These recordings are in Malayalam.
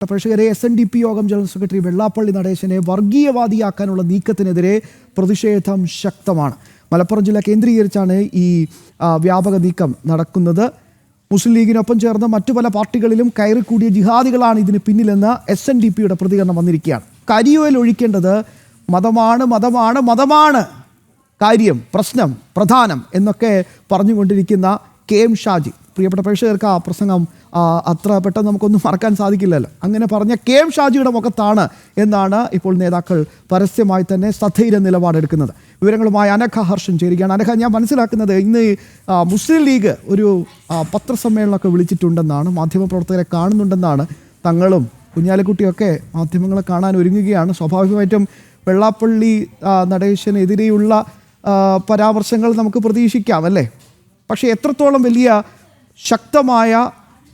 പ്രേക്ഷകരെ SNDP യോഗം ജനറൽ സെക്രട്ടറി വെള്ളാപ്പള്ളി നടേശനെ വർഗീയവാദിയാക്കാനുള്ള നീക്കത്തിനെതിരെ പ്രതിഷേധം ശക്തമാണ്. മലപ്പുറം ജില്ല കേന്ദ്രീകരിച്ചാണ് ഈ വ്യാപക നീക്കം നടക്കുന്നത്. മുസ്ലിം ലീഗിനൊപ്പം ചേർന്ന് മറ്റു പല പാർട്ടികളിലും കയറിക്കൂടിയ ജിഹാദികളാണ് ഇതിന് പിന്നിലെന്ന് SNDPയുടെ പ്രതികരണം വന്നിരിക്കുകയാണ്. കരിയോയിൽ ഒഴിക്കേണ്ടത് മതമാണ് മതമാണ് മതമാണ് കാര്യം, പ്രശ്നം, പ്രധാനം എന്നൊക്കെ പറഞ്ഞുകൊണ്ടിരിക്കുന്ന KM ഷാജി, പ്രിയപ്പെട്ട പ്രേക്ഷകർക്ക് ആ പ്രസംഗം അത്ര പെട്ടെന്ന് നമുക്കൊന്നും മറക്കാൻ സാധിക്കില്ലല്ലോ. അങ്ങനെ പറഞ്ഞ KM ഷാജിയുടെ മുഖത്താണ് എന്നാണ് ഇപ്പോൾ നേതാക്കൾ പരസ്യമായി തന്നെ സധൈര്യ നിലപാടെടുക്കുന്നത്. വിവരങ്ങളുമായി അനഘ ഹർഷൻ ചേരുകയാണ്. അനഘ, ഞാൻ മനസ്സിലാക്കുന്നത് ഇന്ന് മുസ്ലിം ലീഗ് ഒരു പത്രസമ്മേളനമൊക്കെ വിളിച്ചിട്ടുണ്ടെന്നാണ്, മാധ്യമപ്രവർത്തകരെ കാണുന്നുണ്ടെന്നാണ്. തങ്ങളും കുഞ്ഞാലിക്കുട്ടിയൊക്കെ മാധ്യമങ്ങളെ കാണാൻ ഒരുങ്ങുകയാണ്. സ്വാഭാവികമായിട്ടും വെള്ളാപ്പള്ളി നടേശനെതിരെയുള്ള പരാമർശങ്ങൾ നമുക്ക് പ്രതീക്ഷിക്കാം അല്ലേ? പക്ഷേ എത്രത്തോളം വലിയ ശക്തമായ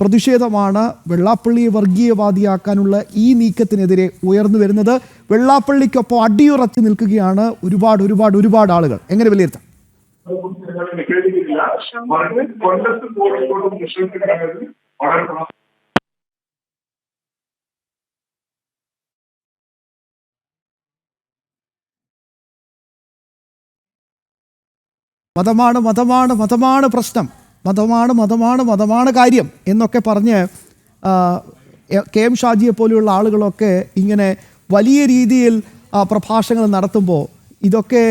പ്രതിഷേധമാണ് വെള്ളാപ്പള്ളിയെ വർഗീയവാദിയാക്കാനുള്ള ഈ നീക്കത്തിനെതിരെ ഉയർന്നു വരുന്നത്? വെള്ളാപ്പള്ളിക്കൊപ്പം അടിയുറച്ച് നിൽക്കുകയാണ് ഒരുപാട് ആളുകൾ. എങ്ങനെ വിലയിരുത്താം? മതമാണ് മതമാണ് മതമാണ് പ്രശ്നം, മതമാണ് മതമാണ് മതമാണ് കാര്യം എന്നൊക്കെ പറഞ്ഞ് KM ഷാജിയെ പോലെയുള്ള ആളുകളൊക്കെ ഇങ്ങനെ വലിയ രീതിയിൽ പ്രഭാഷണങ്ങൾ നടത്തുമ്പോൾ ഇതൊക്കെ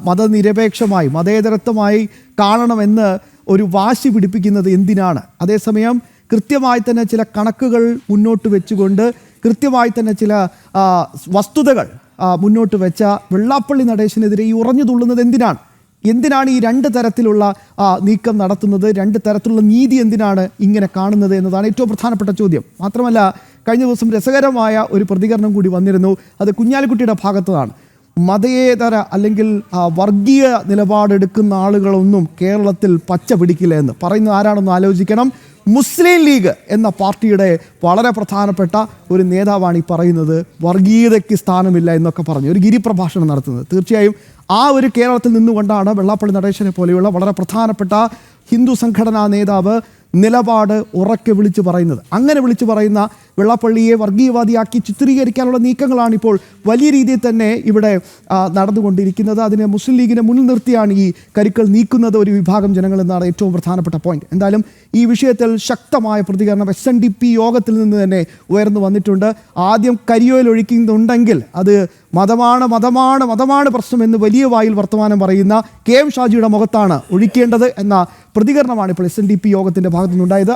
മതനിരപേക്ഷമായി മതേതരത്വമായി കാണണമെന്ന് ഒരു വാശി പിടിപ്പിക്കുന്നത് എന്തിനാണ്? അതേസമയം കൃത്യമായി തന്നെ ചില കണക്കുകൾ മുന്നോട്ട് വെച്ചുകൊണ്ട് കൃത്യമായി തന്നെ ചില വസ്തുതകൾ മുന്നോട്ട് വെച്ച വെള്ളാപ്പള്ളി നടേശനെതിരെ ഈ ഉറഞ്ഞു തുള്ളുന്നത് എന്തിനാണ് ഈ രണ്ട് തരത്തിലുള്ള നീക്കം നടത്തുന്നത്? രണ്ട് തരത്തിലുള്ള നീതി എന്തിനാണ് ഇങ്ങനെ കാണുന്നത് എന്നതാണ് ഏറ്റവും പ്രധാനപ്പെട്ട ചോദ്യം. മാത്രമല്ല, കഴിഞ്ഞ ദിവസം രസകരമായ ഒരു പ്രതികരണം കൂടി വന്നിരുന്നു. അത് കുഞ്ഞാലിക്കുട്ടിയുടെ ഭാഗത്തുനിന്നാണ്. മതേതര അല്ലെങ്കിൽ വർഗീയ നിലപാടെടുക്കുന്ന ആളുകളൊന്നും കേരളത്തിൽ പച്ച പിടിക്കില്ല എന്ന് പറയുന്നത് ആരാണെന്ന് ആലോചിക്കണം. മുസ്ലിം ലീഗ് എന്ന പാർട്ടിയുടെ വളരെ പ്രധാനപ്പെട്ട ഒരു നേതാവാണ് ഈ പറയുന്നത്. വർഗീയതയ്ക്ക് സ്ഥാനമില്ല എന്നൊക്കെ പറഞ്ഞ് ഒരു ഗിരിപ്രഭാഷണം നടത്തുന്നത്. തീർച്ചയായും ആ ഒരു കേരളത്തിൽ നിന്നുകൊണ്ടാണ് വെള്ളാപ്പള്ളി നടേശനെ പോലെയുള്ള വളരെ പ്രധാനപ്പെട്ട ഹിന്ദു സംഘടനാ നേതാവ് നിലപാട് ഉറക്കെ വിളിച്ചു പറയുന്നത്. അങ്ങനെ വിളിച്ചു പറയുന്ന വെള്ളാപ്പള്ളിയെ വർഗീയവാദിയാക്കി ചിത്രീകരിക്കാനുള്ള നീക്കങ്ങളാണ് ഇപ്പോൾ വലിയ രീതിയിൽ തന്നെ ഇവിടെ നടന്നുകൊണ്ടിരിക്കുന്നത്. അതിനെ മുസ്ലിം ലീഗിനെ മുന്നിൽ നിർത്തിയാണ് ഈ കരുക്കൾ നീക്കുന്നത് ഒരു വിഭാഗം ജനങ്ങൾ എന്നാണ് ഏറ്റവും പ്രധാനപ്പെട്ട പോയിന്റ്. എന്തായാലും ഈ വിഷയത്തിൽ ശക്തമായ പ്രതികരണം SNDP യോഗത്തിൽ നിന്ന് തന്നെ ഉയർന്നു വന്നിട്ടുണ്ട്. ആദ്യം കരിയോയിൽ ഒഴിക്കുന്നുണ്ടെങ്കിൽ അത് മതമാണ് മതമാണ് മതമാണ് പ്രശ്നം എന്ന് വലിയ വായിൽ വർത്തമാനം പറയുന്ന KM ഷാജിയുടെ മുഖത്താണ് ഒഴിക്കേണ്ടത് എന്ന പ്രതികരണമാണ് ഇപ്പോൾ SNDP യോഗത്തിൻ്റെ ഭാഗത്തു നിന്നുണ്ടായത്.